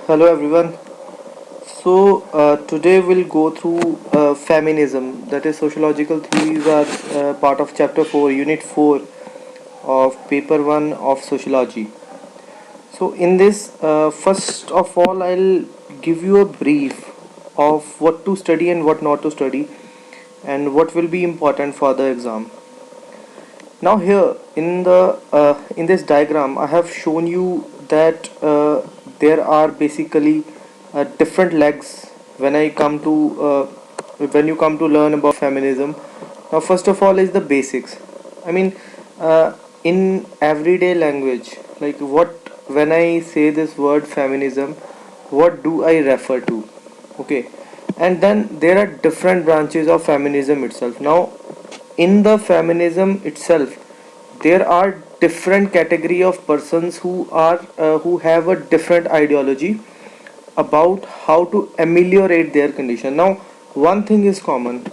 Hello everyone. Today we'll go through feminism, that is sociological theories are part of chapter 4, unit 4 of paper 1 of sociology. So in this, first of all, I'll give you a brief of what to study and what not to study and what will be important for the exam. Now here in this diagram, I have shown you that there are basically different legs when I come to when you come to learn about feminism. Now, first of all, is the basics. I mean, in everyday language, like what when I say this word feminism, what do I refer to? Okay, and then there are different branches of feminism itself. Now, in the feminism itself, there are different category of persons who have a different ideology about how to ameliorate their condition. Now, one thing is common,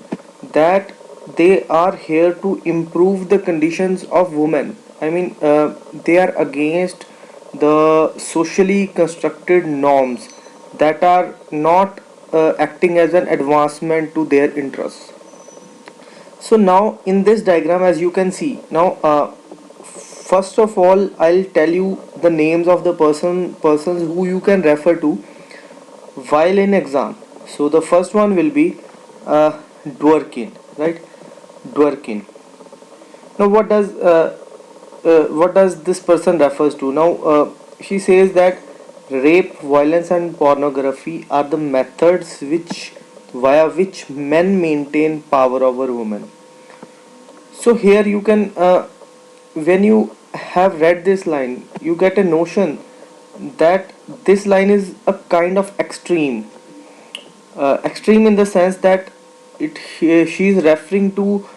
that they are here to improve the conditions of women. I mean, they are against the socially constructed norms that are not acting as an advancement to their interests. So now in this diagram, as you can see, now first of all, I'll tell you the names of the persons who you can refer to while in exam. So the first one will be Dworkin, right? Dworkin. Now what does this person refers to? Now she says that rape, violence, and pornography are the methods via which men maintain power over women. So here you can, when you have read this line, you get a notion that this line is a kind of extreme. Extreme in the sense that she is referring to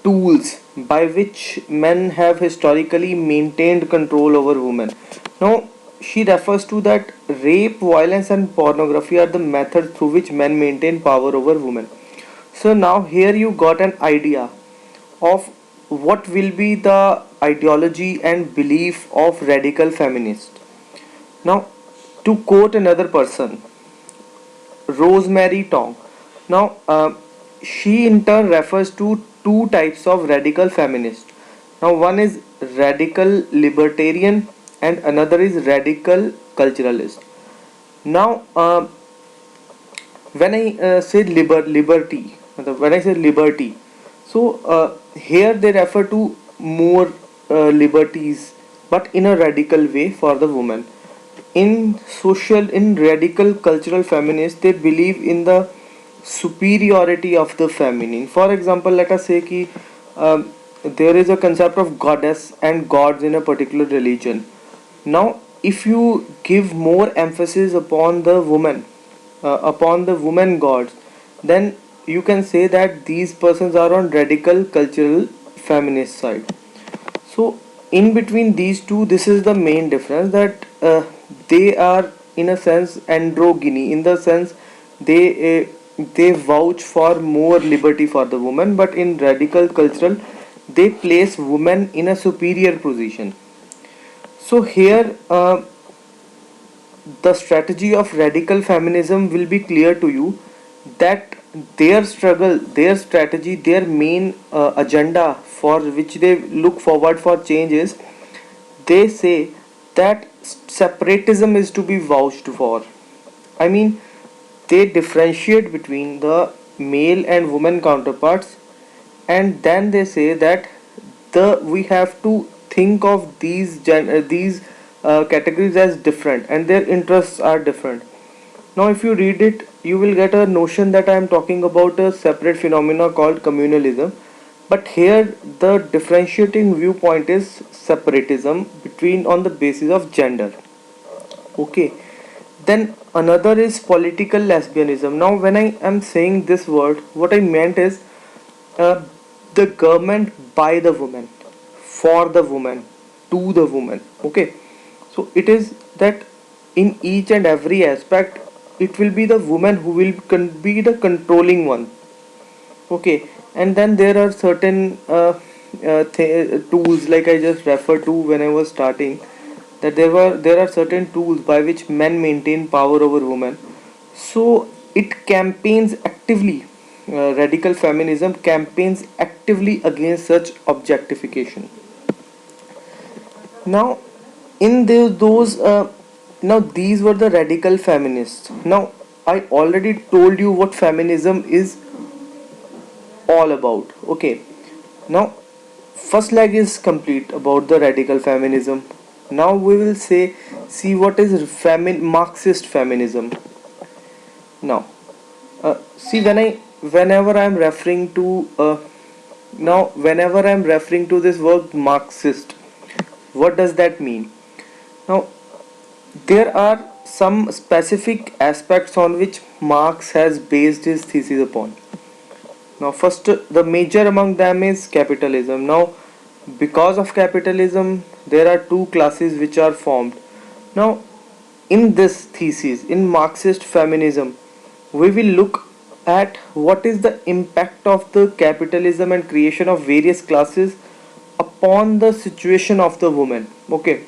tools by which men have historically maintained control over women. Now, she refers to that rape, violence, and pornography are the methods through which men maintain power over women. So now here you got an idea of what will be the ideology and belief of radical feminists. Now, to quote another person, Rosemary Tong. Now, she in turn refers to two types of radical feminists. Now, one is radical libertarian and another is radical culturalist. Now, when I say liberty, when I say liberty, so here they refer to more liberties, but in a radical way for the woman. In radical cultural feminists, they believe in the superiority of the feminine. For example, let us say ki there is a concept of goddess and gods in a particular religion. Now, if you give more emphasis upon the woman gods, then you can say that these persons are on radical cultural feminist side. So in between these two, this is the main difference, that they are in a sense androgyny, in the sense they vouch for more liberty for the woman, but in radical cultural they place women in a superior position. So here the strategy of radical feminism will be clear to you, that their struggle, their strategy, their main agenda for which they look forward for change is, they say that separatism is to be vouched for. I mean, they differentiate between the male and woman counterparts, and then they say that we have to think of these categories as different, and their interests are different. Now, if you read it, you will get a notion that I am talking about a separate phenomena called communalism. But here, the differentiating viewpoint is separatism between on the basis of gender. Okay. Then another is political lesbianism. Now, when I am saying this word, what I meant is uh, the government by the woman, for the woman, to the woman. Okay. So it is that in each and every aspect, it will be the woman who will be the controlling one. Okay, and then there are certain tools like I just referred to when I was starting. that there are certain tools by which men maintain power over women. So it campaigns actively, radical feminism campaigns actively against such objectification. Now in those now these were the radical feminists. Now I already told you what feminism is all about. Okay, now first leg is complete about the radical feminism. Now we will see what is Marxist feminism. Now, see whenever I'm referring to whenever I'm referring to this word Marxist, what does that mean? Now, there are some specific aspects on which Marx has based his thesis upon. Now, first, the major among them is capitalism. Now, because of capitalism, there are two classes which are formed. Now, in this thesis, in Marxist feminism, we will look at what is the impact of the capitalism and creation of various classes upon the situation of the woman. Okay,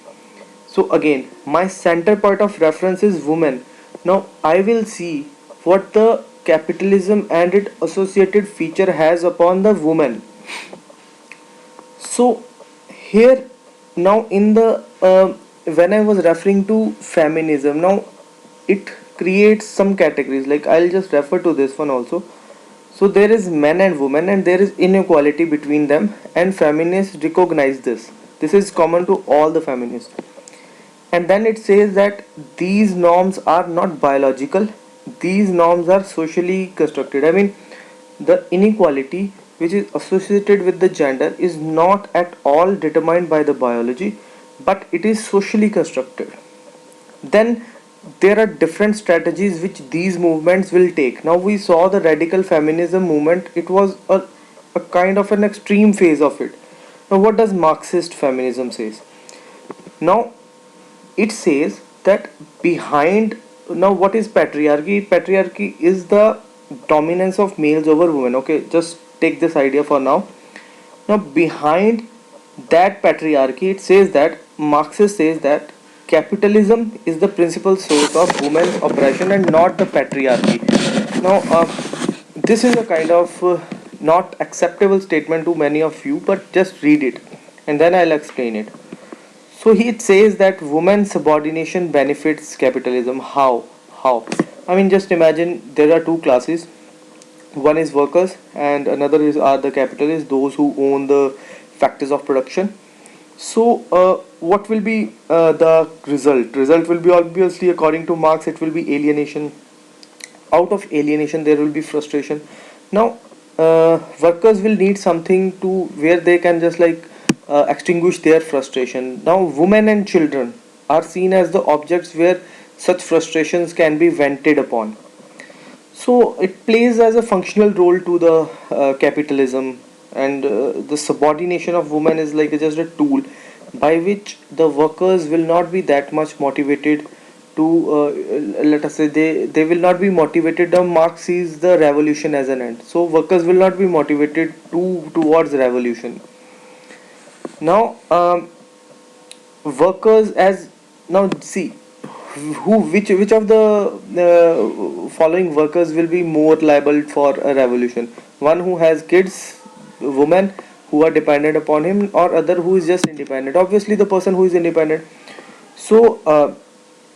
so again, my center point of reference is woman. Now, I will see what the capitalism and its associated feature has upon the woman. So here now in the when I was referring to feminism, now it creates some categories, like I'll just refer to this one also. So there is men and women and there is inequality between them, and feminists recognize this is common to all the feminists. And then it says that these norms are not biological, these norms are socially constructed. I mean, the inequality which is associated with the gender is not at all determined by the biology, but it is socially constructed. Then there are different strategies which these movements will take. Now we saw the radical feminism movement, it was a kind of an extreme phase of it. Now what does Marxist feminism says? Now it says that behind, now what is patriarchy? Patriarchy is the dominance of males over women. Okay, just take this idea for now. Now behind that patriarchy, it says that Marxist says that capitalism is the principal source of women's oppression and not the patriarchy. Now this is a kind of not acceptable statement to many of you, but just read it and then I'll explain it. So he says that women's subordination benefits capitalism. How? How? I mean, just imagine there are two classes. One is workers, and another is are the capitalists, those who own the factors of production. So, what will be the result? Result will be obviously, according to Marx, it will be alienation. Out of alienation, there will be frustration. Now, workers will need something to where they can just like extinguish their frustration. Now, women and children are seen as the objects where such frustrations can be vented upon. So it plays as a functional role to the capitalism, and the subordination of women is like just a tool by which the workers will not be that much motivated to let us say they will not be motivated. The Marx sees the revolution as an end, so workers will not be motivated towards revolution. Now workers as now see who which of the following workers will be more liable for a revolution: one who has kids, women who are dependent upon him, or other who is just independent? Obviously the person who is independent. So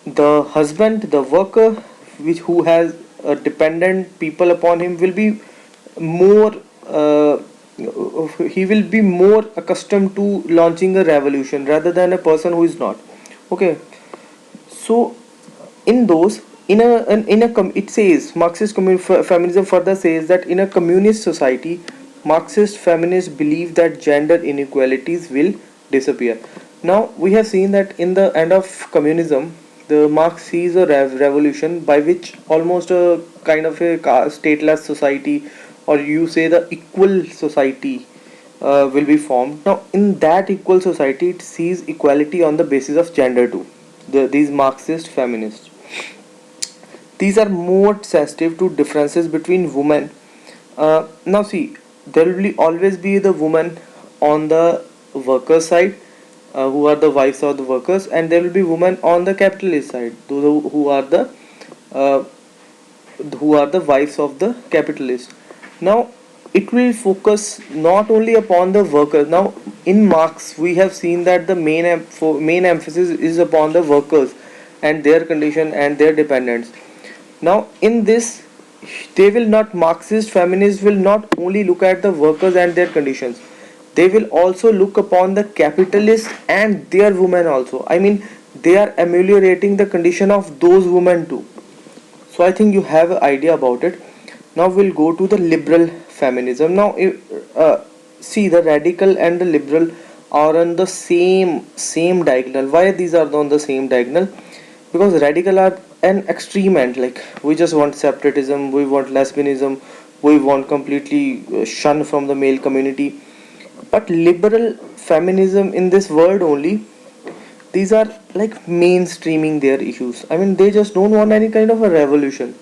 the husband, the worker which who has dependent people upon him will be more he will be more accustomed to launching a revolution rather than a person who is not. Okay, so in those it says feminism further says that in a communist society, Marxist feminists believe that gender inequalities will disappear. Now we have seen that in the end of communism, the Marx sees a revolution by which almost a kind of a stateless society, or you say the equal society, will be formed. Now in that equal society, it sees equality on the basis of gender too. These Marxist feminists, these are more sensitive to differences between women. Now see, there will be always be the woman on the worker side, who are the wives of the workers, and there will be women on the capitalist side, those uh, who are the wives of the capitalist. Now it will focus not only upon the workers. Now in Marx we have seen that the main emphasis is upon the workers and their condition and their dependents. Now in this, they will not, Marxist feminists will not only look at the workers and their conditions, they will also look upon the capitalists and their women also. I mean, they are ameliorating the condition of those women too. So I think you have an idea about it. Now we'll go to the liberal feminism. Now see, the radical and the liberal are on the same diagonal. Why these are on the same diagonal? Because radical are an extreme end, like we just want separatism, we want lesbianism, we want completely shun from the male community. But liberal feminism in this world only, these are like mainstreaming their issues. I mean, they just don't want any kind of a revolution,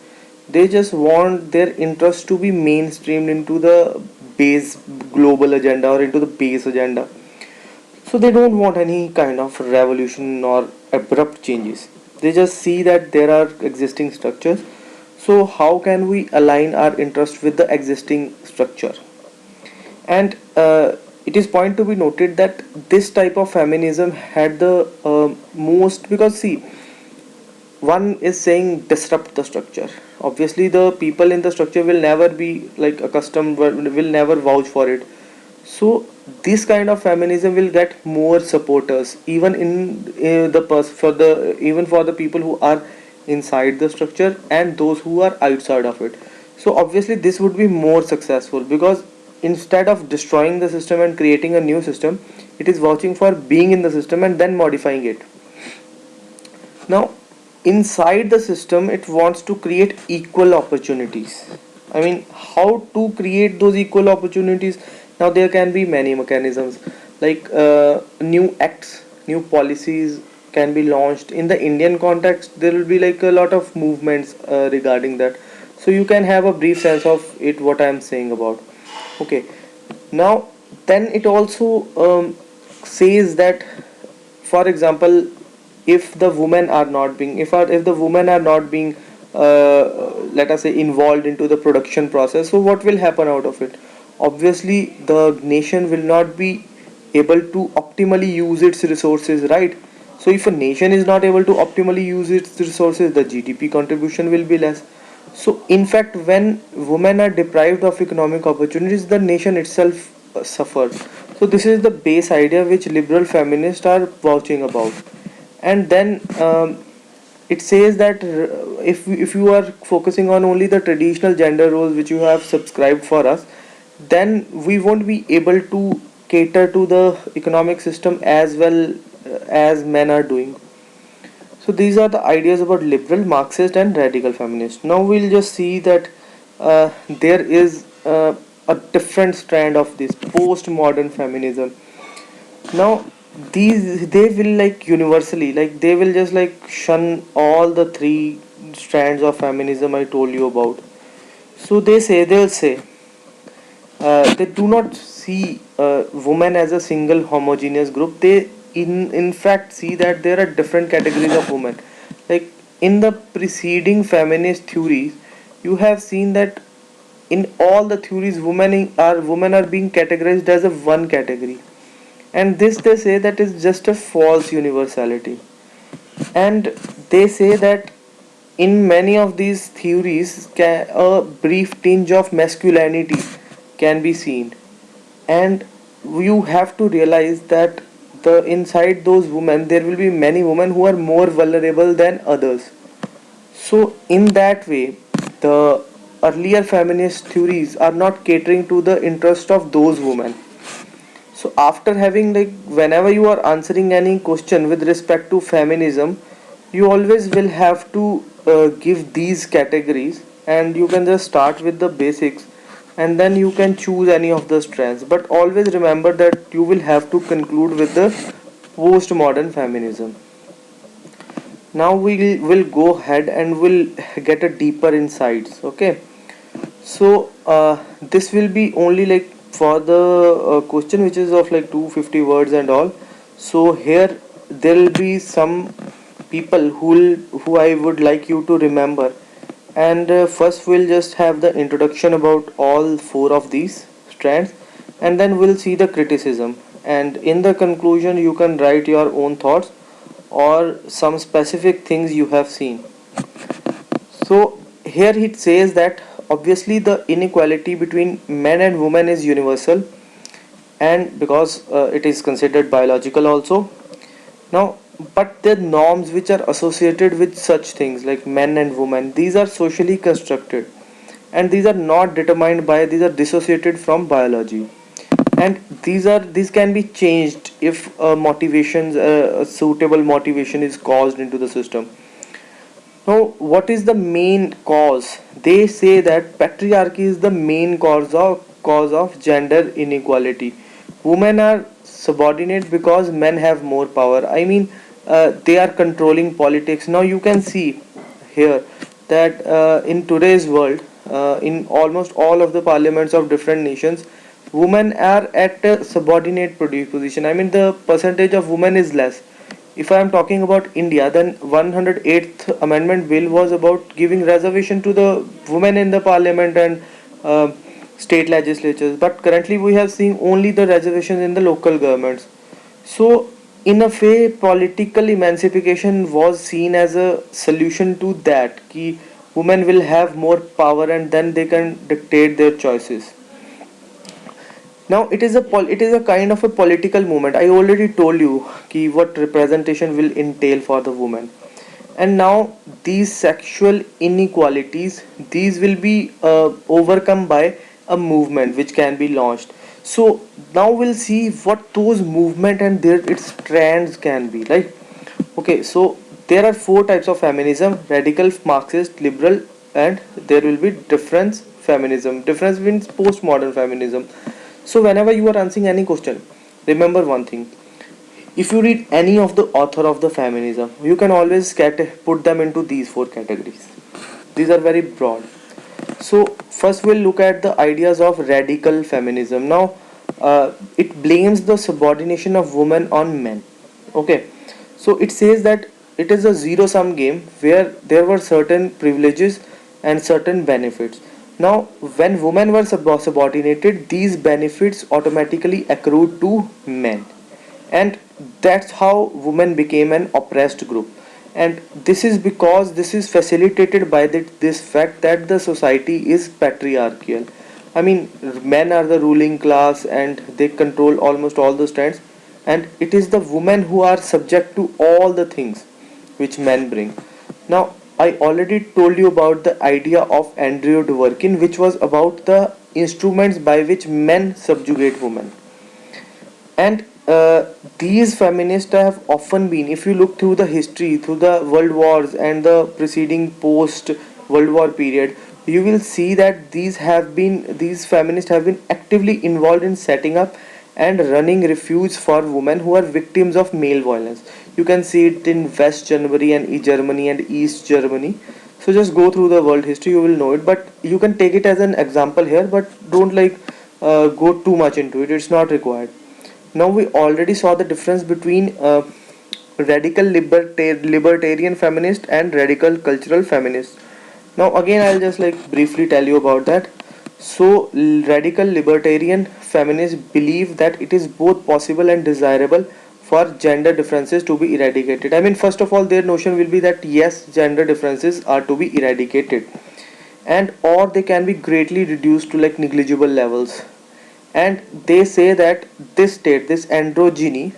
they just want their interests to be mainstreamed into the base global agenda or into the base agenda. So they don't want any kind of revolution or abrupt changes. They just see that there are existing structures. So how can we align our interest with the existing structure? And it is point to be noted that this type of feminism had the most, because see, one is saying disrupt the structure. Obviously the people in the structure will never be like accustomed, will never vouch for it. So this kind of feminism will get more supporters even in the for the, even for the people who are inside the structure and those who are outside of it. So obviously this would be more successful, because instead of destroying the system and creating a new system, it is vouching for being in the system and then modifying it. Now inside the system it wants to create equal opportunities. I mean, how to create those equal opportunities? Now there can be many mechanisms, like new acts, new policies can be launched. In the Indian context there will be like a lot of movements regarding that, so you can have a brief sense of it what I am saying about. Okay, now then it also says that, for example, if the women are not being, if the women are not being let us say involved into the production process, so what will happen out of it? Obviously the nation will not be able to optimally use its resources, right? So if a nation is not able to optimally use its resources, the GDP contribution will be less. So in fact, when women are deprived of economic opportunities, the nation itself suffers. So this is the base idea which liberal feminists are vouching about. And then it says that if you are focusing on only the traditional gender roles which you have subscribed for us, then we won't be able to cater to the economic system as well as men are doing. So these are the ideas about liberal, Marxist, and radical feminist. Now we'll just see that there is a different strand of this postmodern feminism. Now these, they will like universally, like they will just like shun all the three strands of feminism I told you about. So they'll say they do not see women as a single homogeneous group. They in fact see that there are different categories of women. Like in the preceding feminist theories, you have seen that in all the theories, women are being categorized as a one category, and this they say that is just a false universality. And they say that in many of these theories, a brief tinge of masculinity can be seen, and you have to realize that the inside those women there will be many women who are more vulnerable than others. So in that way, the earlier feminist theories are not catering to the interest of those women. So after having, like, whenever you are answering any question with respect to feminism, you always will have to give these categories, and you can just start with the basics and then you can choose any of the strands. But always remember that you will have to conclude with the postmodern feminism. Now we will go ahead and we'll get a deeper insights. Okay, so this will be only like for the question which is of like 250 words and all. So here there will be some people who I would like you to remember. And first we'll just have the introduction about all four of these strands, and then we'll see the criticism. And in the conclusion, you can write your own thoughts or some specific things you have seen. So here it says that obviously the inequality between men and women is universal, and because it is considered biological also. Now, but the norms which are associated with such things like men and women, these are socially constructed, and these are not determined by, these are dissociated from biology, and these can be changed if a suitable motivation is caused into the system. Now, what is the main cause? They say that patriarchy is the main cause of gender inequality. Women are subordinate because men have more power. I mean, they are controlling politics. Now you can see here that in today's world, in almost all of the parliaments of different nations, women are at a subordinate position. I mean, the percentage of women is less. If I am talking about India, then 108th Amendment Bill was about giving reservation to the women in the parliament and uh, state legislatures. But currently we have seen only the reservations in the local governments. So in a way, political emancipation was seen as a solution to that. Ki women will have more power and then they can dictate their choices. Now it is a kind of a political movement. I already told you ki what representation will entail for the woman. And now these sexual inequalities, these will be overcome by a movement which can be launched. So now we'll see what those movement and their its strands can be like. Okay, so there are four types of feminism: radical, Marxist, liberal, and there will be difference feminism. Difference means postmodern feminism. So whenever you are answering any question, remember one thing: if you read any of the author of the feminism, you can always put them into these four categories. These are very broad. So first we'll look at the ideas of radical feminism. Now it blames the subordination of women on men. Okay, so it says that it is a zero sum game where there were certain privileges and certain benefits. Now when women were subordinated, these benefits automatically accrued to men, and that's how women became an oppressed group. And this is because this is facilitated by this fact that the society is patriarchal. I mean, men are the ruling class and they control almost all the strands, and it is the women who are subject to all the things which men bring. Now I already told you about the idea of Andrew Dworkin, which was about the instruments by which men subjugate women. And these feminists have often been, if you look through the history, through the world wars and the preceding post world war period, you will see that these feminists have been actively involved in setting up and running refuge for women who are victims of male violence. You can see it in West Germany and Germany and East Germany. So just go through the world history, you will know it. But you can take it as an example here, but don't go too much into it. It's not required. Now we already saw the difference between radical libertarian feminist and radical cultural feminist. Now again I'll just briefly tell you about that. So radical libertarian feminists believe that it is both possible and desirable for gender differences to be eradicated. I mean, first of all, their notion will be that yes, gender differences are to be eradicated, and or they can be greatly reduced to negligible levels. And they say that this androgyny,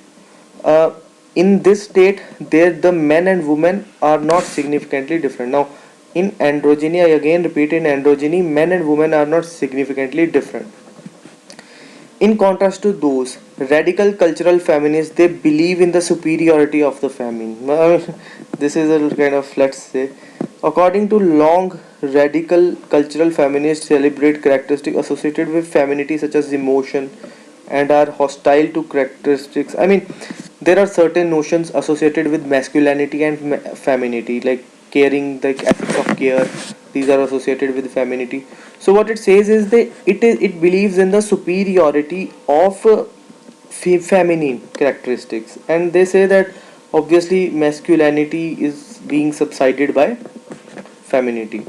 uh, in this state there the men and women are not significantly different. Now in androgyny, I again repeat, in androgyny men and women are not significantly different. In contrast to those radical cultural feminists, they believe in the superiority of the feminine. This is a kind of, let's say, according to Long, radical cultural feminists celebrate characteristics associated with femininity such as emotion and are hostile to characteristics. I mean, there are certain notions associated with masculinity and femininity, like caring, the ethics of care. These are associated with femininity. So what it says is that it believes in the superiority of feminine characteristics, and they say that obviously masculinity is being subsided by femininity.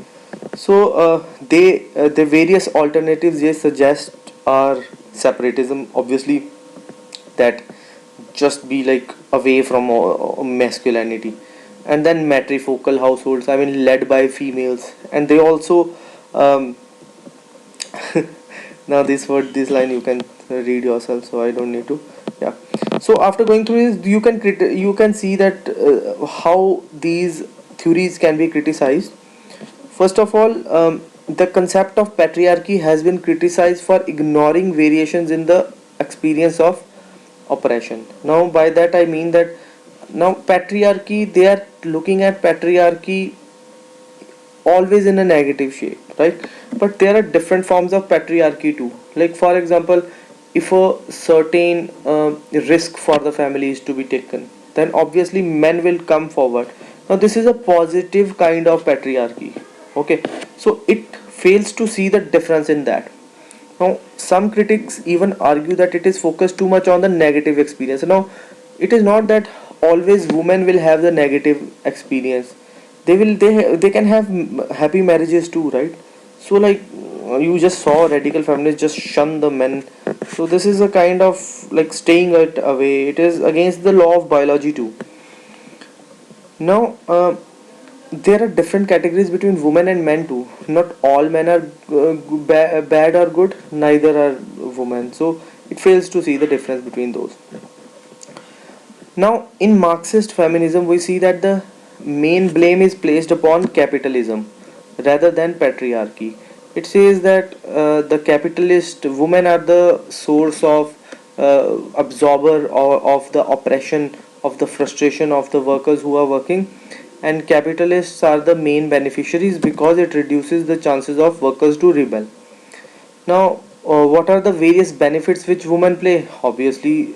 So the various alternatives they suggest are separatism, obviously, that just be like away from masculinity, and then matrifocal households, I mean led by females, and they also um, now this line you can read yourself, so I don't need to. Yeah. So after going through this, you can see that how these theories can be criticized. First of all, the concept of patriarchy has been criticized for ignoring variations in the experience of oppression. Now by that I mean that now patriarchy, they are looking at patriarchy always in a negative shape, right? But there are different forms of patriarchy too. Like for example, if a certain risk for the family is to be taken, then obviously men will come forward. Now this is a positive kind of patriarchy. Okay, so it fails to see the difference in that. Now, some critics even argue that it is focused too much on the negative experience. Now, it is not that always women will have the negative experience. They can have happy marriages too, right? So like you just saw radical feminists just shun the men. So this is a kind of like staying it away. It is against the law of biology too. Now, there are different categories between women and men too. Not all men are bad or good, neither are women. So it fails to see the difference between those. Now, in Marxist feminism, we see that the main blame is placed upon capitalism rather than patriarchy. It says that the capitalist women are the source of absorber or of the oppression, of the frustration of the workers who are working, and capitalists are the main beneficiaries because it reduces the chances of workers to rebel. Now, what are the various benefits which women play? Obviously,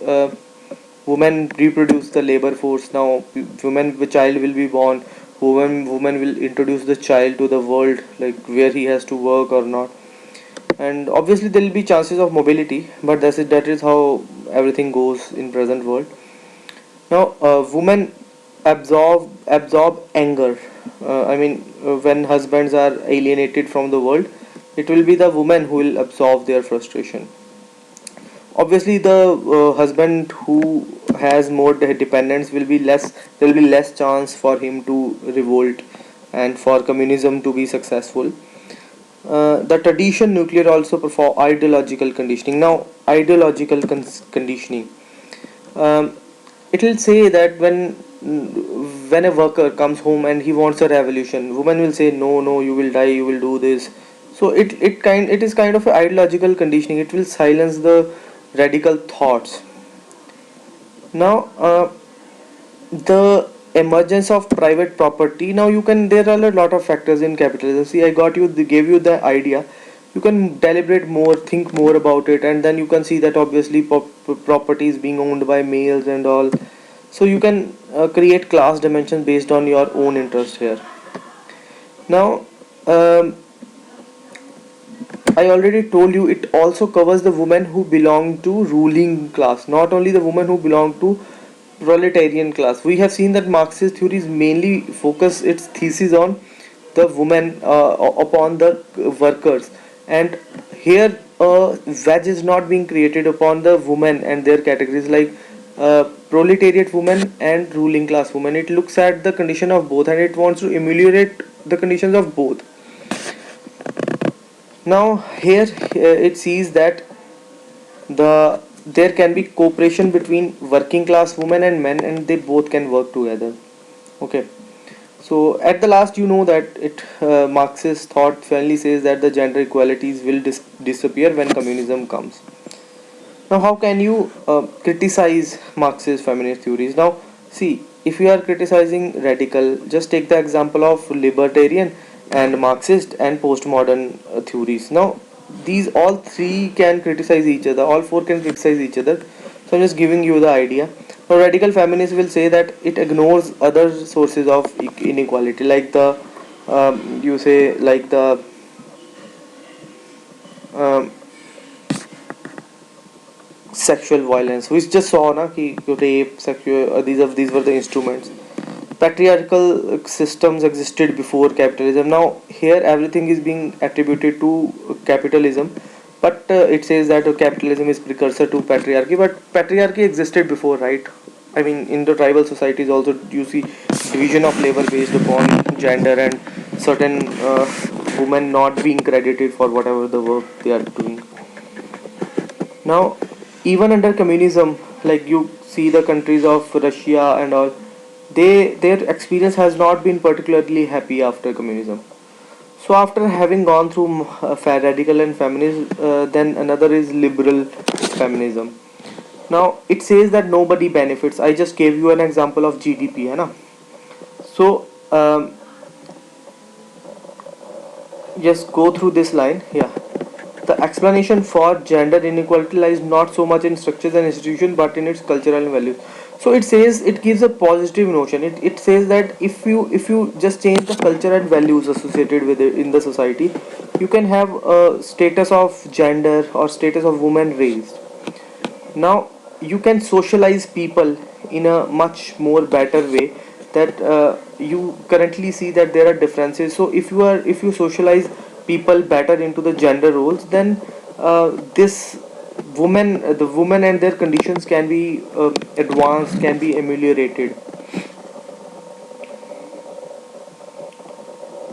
women reproduce the labor force. Now, women, the child will be born. Woman will introduce the child to the world, like where he has to work or not. And obviously, there will be chances of mobility, but that's it. That is how everything goes in present world. Now, women absorb anger. I mean, when husbands are alienated from the world, it will be the woman who will absorb their frustration. Obviously, the husband who has more dependence will be less. There will be less chance for him to revolt and for communism to be successful. The tradition nuclear also perform ideological conditioning. Now, ideological conditioning. Um, it will say that when a worker comes home and he wants a revolution, woman will say no, no, you will die, you will do this. So it is kind of a ideological conditioning. It will silence the radical thoughts. Now, the emergence of private property. Now you can, there are a lot of factors in capitalism. See, I got you, gave you the idea. You can deliberate more, think more about it, and then you can see that obviously property is being owned by males and all. So you can create class dimensions based on your own interest here. Now, um, I already told you it also covers the women who belong to ruling class, not only the women who belong to proletarian class. We have seen that Marxist theories mainly focus its thesis on the women upon the workers, and here a wedge is not being created upon the women and their categories like proletariat women and ruling class women. It looks at the condition of both and it wants to ameliorate the conditions of both. Now here it sees that there can be cooperation between working class women and men, and they both can work together. Okay. So at the last, you know that it Marxist thought finally says that the gender equalities will disappear when communism comes. Now, how can you criticize Marxist feminist theories? Now, see, if you are criticizing radical, just take the example of libertarian and Marxist and postmodern theories. Now, these all three can criticize each other, all four can criticize each other. So, I'm just giving you the idea. Now, radical feminists will say that it ignores other sources of inequality, like the you say like the um, sexual violence. We just saw na ki rape, sexual, these were the instruments. Patriarchal systems existed before capitalism. Now here everything is being attributed to capitalism, but it says that capitalism is precursor to patriarchy, but patriarchy existed before, right? I mean, in the tribal societies also you see division of labor based upon gender, and certain women not being credited for whatever the work they are doing. Now, even under communism, like you see the countries of Russia and all, their experience has not been particularly happy after communism. So after having gone through radical and feminist, then another is liberal feminism. Now it says that nobody benefits. I just gave you an example of GDP, है ना? So just go through this line. Yeah. The explanation for gender inequality lies not so much in structures and institutions but in its cultural values. So it says, it gives a positive notion. It says that if you just change the culture and values associated with it in the society, you can have a status of gender or status of woman raised. Now you can socialize people in a much more better way, that you currently see that there are differences. So if you socialize people better into the gender roles, then this the women and their conditions can be advanced, can be ameliorated.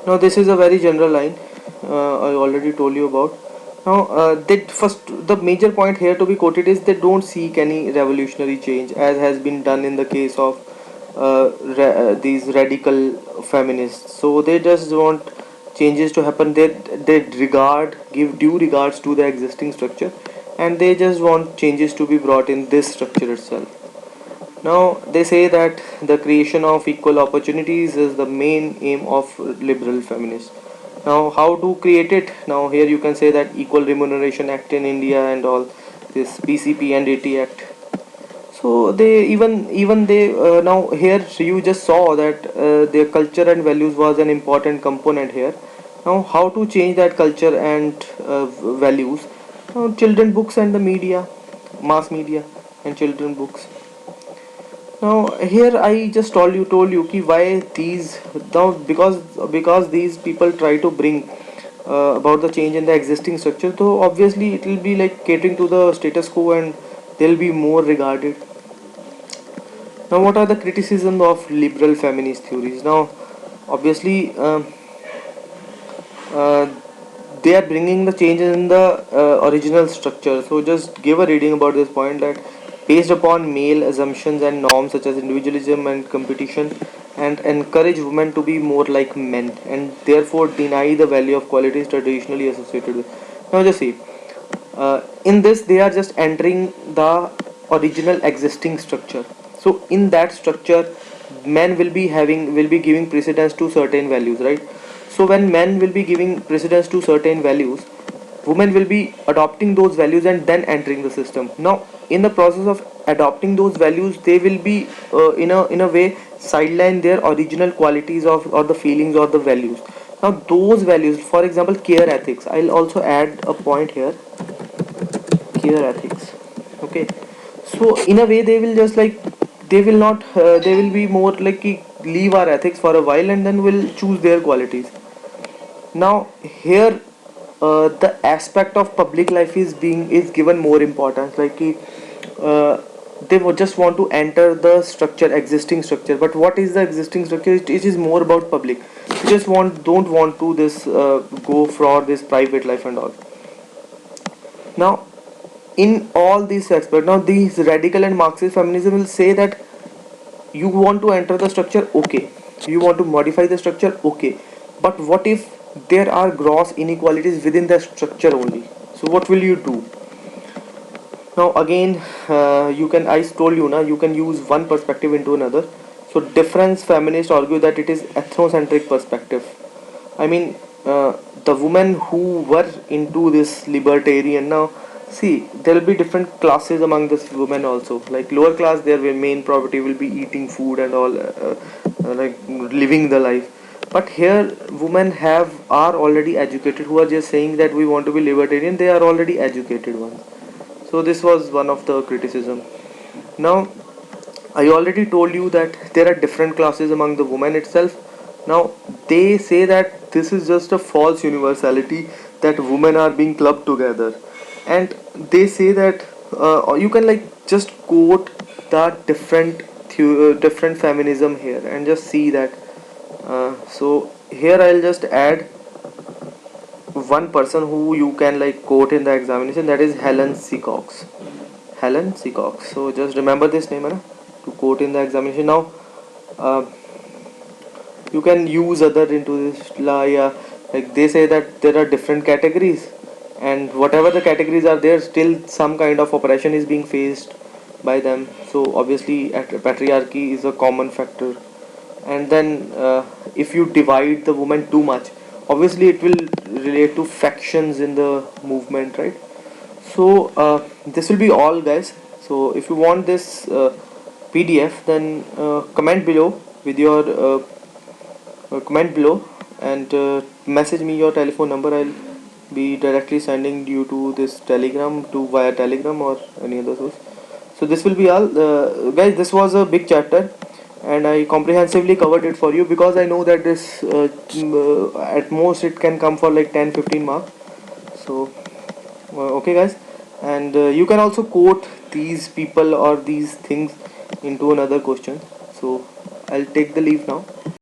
Now this is a very general line, I already told you about. Now that first, the major point here to be quoted is they don't seek any revolutionary change as has been done in the case of these radical feminists. So they just want changes to happen. They give due regards to the existing structure, and they just want changes to be brought in this structure itself. Now, they say that the creation of equal opportunities is the main aim of liberal feminists. Now, how to create it? Now, here you can say that Equal Remuneration Act in India and all this PCP and AT Act. So they even they now here you just saw that their culture and values was an important component here. Now, how to change that culture and values? Now, children books and the media, mass media and children books. Now here I just told you ki why these, now because these people try to bring about the change in the existing structure, so obviously it will be like catering to the status quo and they'll be more regarded. Now what are the criticism of liberal feminist theories? Now obviously uh, they are bringing the changes in the original structure. So just give a reading about this point, that based upon male assumptions and norms such as individualism and competition, and encourage women to be more like men, and therefore deny the value of qualities traditionally associated with. Now just see, in this they are just entering the original existing structure. So in that structure, men will be giving precedence to certain values, right? So when men will be giving precedence to certain values, women will be adopting those values and then entering the system. Now in the process of adopting those values, they will be in a way sideline their original qualities of, or the feelings or the values. Now those values, for example care ethics, I'll also add a point here, care ethics. Okay, so in a way they will just like, they will not they will be more like leave our ethics for a while and then will choose their qualities. Now here the aspect of public life is given more importance, like uh, they would just want to enter the structure, existing structure. But what is the existing structure? It is more about public. You just don't want to this go for this private life and all. Now in all these aspects, now these radical and Marxist feminism will say that you want to enter the structure, okay, you want to modify the structure, okay, but what if there are gross inequalities within the structure only? So what will you do? Now again, you can, I told you now, you can use one perspective into another. So difference feminists argue that it is ethnocentric perspective. I mean, the women who were into this libertarian, now see there will be different classes among this women also. Like lower class, their main property will be eating food and all, like living the life. But here, women are already educated, who are just saying that we want to be libertarian. They are already educated ones. So this was one of the criticism. Now I already told you that there are different classes among the women itself. Now they say that this is just a false universality, that women are being clubbed together, and they say that you can like just quote the different feminism here and just see that. So here I'll just add one person who you can like quote in the examination, that is Helen Seacox. Helen Seacox. So just remember this name, है to quote in the examination. Now uh, you can use other into this yeah, like they say that there are different categories, and whatever the categories are there, still some kind of oppression is being faced by them. So obviously patriarchy is a common factor. And then if you divide the woman too much, obviously it will relate to factions in the movement, right? So this will be all, guys. So if you want this PDF, then comment below with your comment below, and message me your telephone number. I'll be directly sending you to this telegram, to via telegram or any other source. So this will be all, guys. This was a big chapter, and I comprehensively covered it for you, because I know that this at most it can come for like 10-15 marks. So okay, guys, and you can also quote these people or these things into another question. So I'll take the leave now.